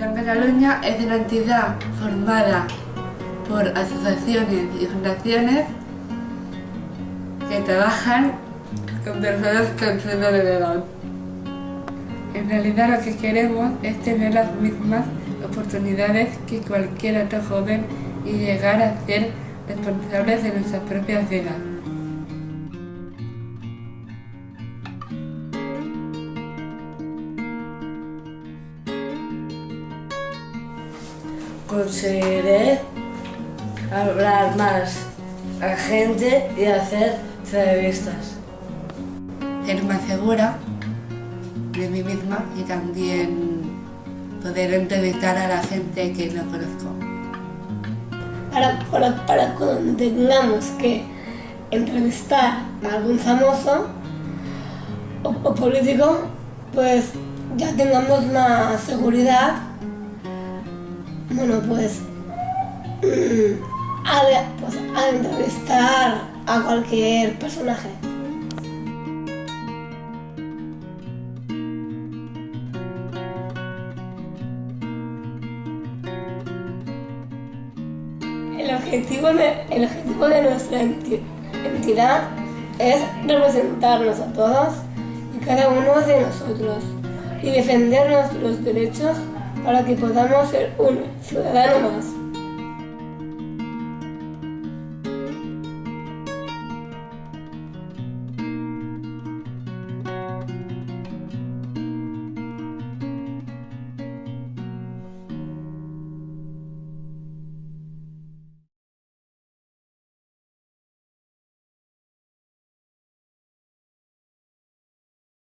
Plan Cataluña es una entidad formada por asociaciones y fundaciones que trabajan con personas con síndrome de Down. En realidad lo que queremos es tener las mismas oportunidades que cualquier otro joven y llegar a ser responsables de nuestras propias vidas. Conseguiré hablar más a gente y hacer entrevistas. Ser más segura de mí misma y también poder entrevistar a la gente que no conozco. Para cuando tengamos que entrevistar a algún famoso o político, pues ya tengamos más seguridad. Bueno, pues al entrevistar a cualquier personaje. El objetivo de nuestra entidad es representarnos a todos y cada uno de nosotros y defender nuestros derechos para que podamos ser un ciudadano más.